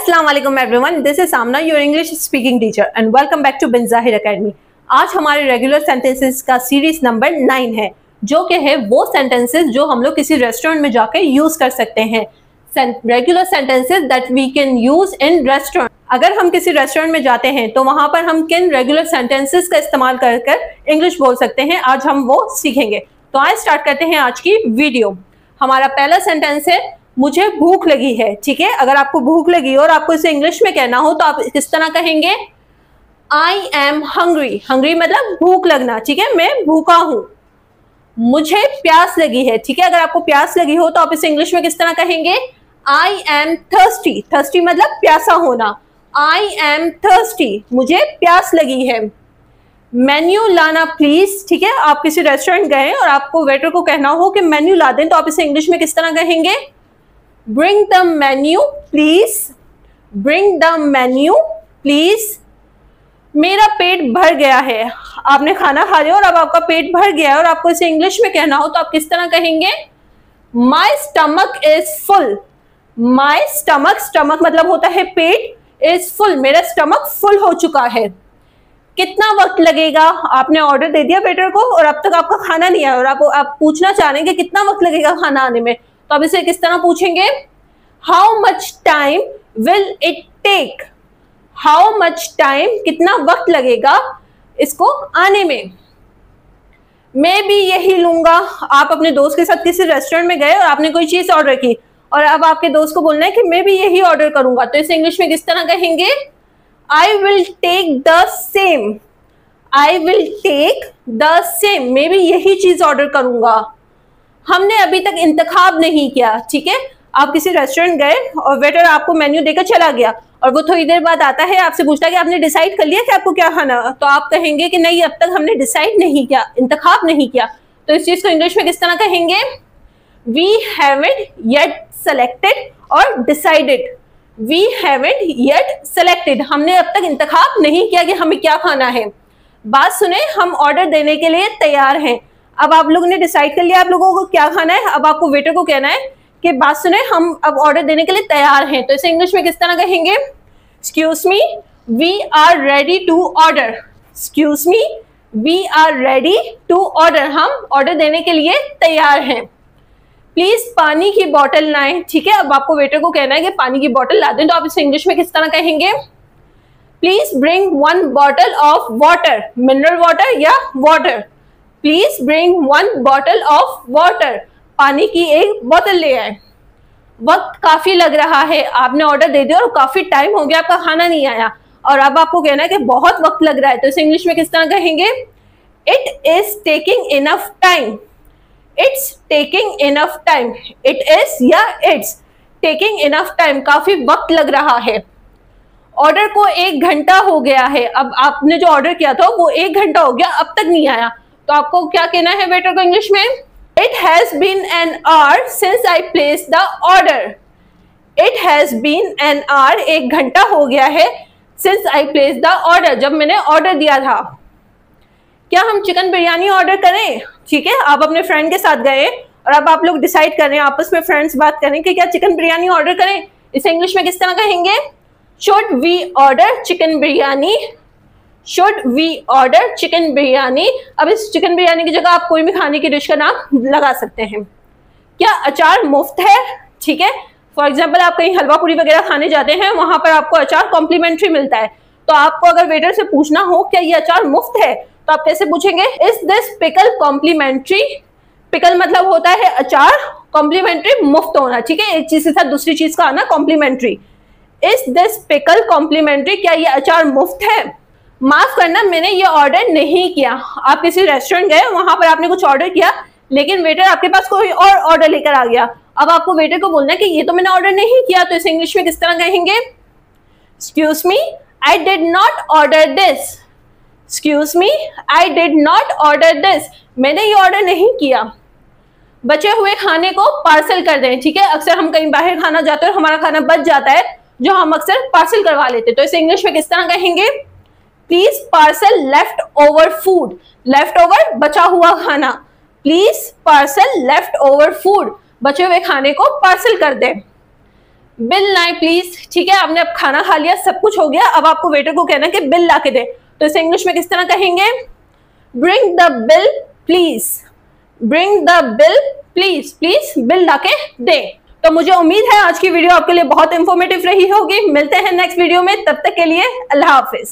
अस्सलाम वालेकुम everyone, this is Samna your English speaking teacher and welcome back to Bin Zahir academy. आज हमारे रेगुलर सेंटेंसेस का सीरीज नंबर 9 है, जो कि है वो सेंटेंसेस जो हम लोग किसी रेस्टोरेंट में जाकर यूज कर सकते हैं। Regular sentences that we can use in restaurant. अगर हम किसी रेस्टोरेंट में जाते हैं तो वहां पर हम किन रेगुलर सेंटेंसेस का इस्तेमाल कर कर इंग्लिश बोल सकते हैं, आज हम वो सीखेंगे। तो आज स्टार्ट करते हैं आज की वीडियो। हमारा पहला सेंटेंस है मुझे भूख लगी है। ठीक है, अगर आपको भूख लगी और आपको इसे इंग्लिश में कहना हो तो आप किस तरह कहेंगे? I am hungry. हंग्री मतलब भूख लगना। ठीक है, मैं भूखा हूं। मुझे प्यास लगी है। ठीक है, अगर आपको प्यास लगी हो तो आप इसे इंग्लिश में किस तरह कहेंगे? I am thirsty. थर्स्टी मतलब प्यासा होना। आई एम थर्स्टी, मुझे प्यास लगी है। मेन्यू लाना प्लीज। ठीक है, आप किसी रेस्टोरेंट गए और आपको वेटर को कहना हो कि मेन्यू ला दें, तो आप इसे इंग्लिश में किस तरह कहेंगे? Bring the menu please. Bring the menu please. मेरा पेट भर गया है। आपने खाना खा लिया और अब आपका पेट भर गया है और आपको इसे इंग्लिश में कहना हो तो आप किस तरह कहेंगे? My stomach is full. My stomach, stomach मतलब होता है पेट, is full, मेरा स्टमक फुल हो चुका है। कितना वक्त लगेगा? आपने ऑर्डर दे दिया वेटर को और अब तक आपका खाना नहीं आया और आप पूछना चाह रहे हैं कि कितना वक्त लगेगा खाना आने में, तो अब इसे किस तरह पूछेंगे? How much time will it take. How much time, कितना वक्त लगेगा इसको आने में। मैं भी यही लूंगा। आप अपने दोस्त के साथ किसी रेस्टोरेंट में गए और आपने कोई चीज ऑर्डर की और अब आपके दोस्त को बोलना है कि मैं भी यही ऑर्डर करूंगा, तो इसे इंग्लिश में किस तरह कहेंगे? I will take the same. I will take the same, मैं भी यही चीज ऑर्डर करूंगा। हमने अभी तक इंतखाब नहीं किया। ठीक है, आप किसी रेस्टोरेंट गए और वेटर आपको मेन्यू देकर चला गया और वो थोड़ी देर बाद आता है, आपसे पूछता है कि आपने डिसाइड कर लिया कि आपको क्या खाना, तो आप कहेंगे कि नहीं अब तक हमने डिसाइड नहीं किया, इंतखाब नहीं किया, तो इस चीज को इंग्लिश में किस तरह कहेंगे? वी हैवंट येट सेलेक्टेड और decided. We haven't yet selected, हमने अब तक इंतखाब नहीं किया कि हमें क्या खाना है। बात सुने, हम ऑर्डर देने के लिए तैयार हैं। अब आप लोगों ने डिसाइड कर लिया आप लोगों को क्या खाना है, अब आपको वेटर को कहना है कि बात सुने हम अब ऑर्डर देने के लिए तैयार हैं, तो इसे इंग्लिश में किस तरह कहेंगे? Excuse me, we are ready to order. Excuse me, we are ready to order, हम ऑर्डर देने के लिए तैयार हैं। प्लीज पानी की बोतल लाएं। ठीक है, अब आपको वेटर को कहना है कि पानी की बोतल ला दें, तो आप इसे इंग्लिश में किस तरह कहेंगे? Please bring 1 bottle of water. Mineral water या water. Please bring 1 bottle of water, पानी की एक बोतल ले आए। वक्त काफी लग रहा है। आपने ऑर्डर दे दिया और काफी टाइम हो गया, आपका खाना नहीं आया और अब आपको कहना है कि बहुत वक्त लग रहा है, तो इसे इंग्लिश में किस तरह कहेंगे? It is taking enough time. It's taking enough time. It is या इट्स टेकिंग इनफ टाइम, काफी वक्त लग रहा है। ऑर्डर को 1 घंटा हो गया है। अब आपने जो ऑर्डर किया था वो 1 घंटा हो गया, अब तक नहीं आया, तो आपको क्या कहना है वेटर को इंग्लिश में? It has been an hour since I placed the order. It has been an hour, 1 घंटा हो गया है, since I placed the order, जब मैंने ऑर्डर दिया था। क्या हम चिकन बिरयानी ऑर्डर करें? ठीक है, आप अपने फ्रेंड के साथ गए और अब आप लोग डिसाइड कर रहे हैं, आपस में फ्रेंड्स बात करें कि क्या चिकन बिरयानी ऑर्डर करें, इसे इंग्लिश में किस तरह कहेंगे? Should we order chicken biryani? Should we order chicken biryani? अब इस चिकन बिरयानी की जगह आप कोई भी खाने की डिश का नाम लगा सकते हैं। क्या अचार मुफ्त है? ठीक है, फॉर एग्जाम्पल आप कहीं हलवा पूरी वगैरह खाने जाते हैं, वहां पर आपको अचार कॉम्प्लीमेंट्री मिलता है, तो आपको अगर वेटर से पूछना हो क्या ये अचार मुफ्त है, तो आप कैसे पूछेंगे? Is this pickle complimentary? Pickle मतलब होता है अचार, कॉम्प्लीमेंट्री मुफ्त होना। ठीक है, एक चीज के साथ दूसरी चीज का आना complimentary. Is this pickle complimentary, क्या ये अचार मुफ्त है? माफ करना, मैंने ये ऑर्डर नहीं किया। आप किसी रेस्टोरेंट गए, वहां पर आपने कुछ ऑर्डर किया लेकिन वेटर आपके पास कोई और ऑर्डर लेकर आ गया, अब आपको वेटर को बोलना है कि ये तो मैंने ऑर्डर नहीं किया, तो इसे इंग्लिश में किस तरह कहेंगे? Excuse me, I did not order this. Excuse me, I did not order this, मैंने ये ऑर्डर नहीं किया। बचे हुए खाने को पार्सल कर दें। ठीक है, अक्सर हम कहीं बाहर खाना जाते हैं और हमारा खाना बच जाता है, जो हम अक्सर पार्सल करवा लेते हैं, तो इसे इंग्लिश में किस तरह कहेंगे? Please parcel left over food. Left over बचा हुआ खाना। Please parcel left over food, बचे हुए खाने को पार्सल कर दें। बिल लाए प्लीज। ठीक है, आपने अब खाना खा लिया, सब कुछ हो गया, अब आपको वेटर को कहना है कि बिल ला के दे। तो इसे इंग्लिश में किस तरह कहेंगे? Bring the bill please, bring the bill please, please bill ला के दे। तो मुझे उम्मीद है आज की वीडियो आपके लिए बहुत इंफॉर्मेटिव रही होगी। मिलते हैं नेक्स्ट वीडियो में, तब तक के लिए अल्लाह हाफिज।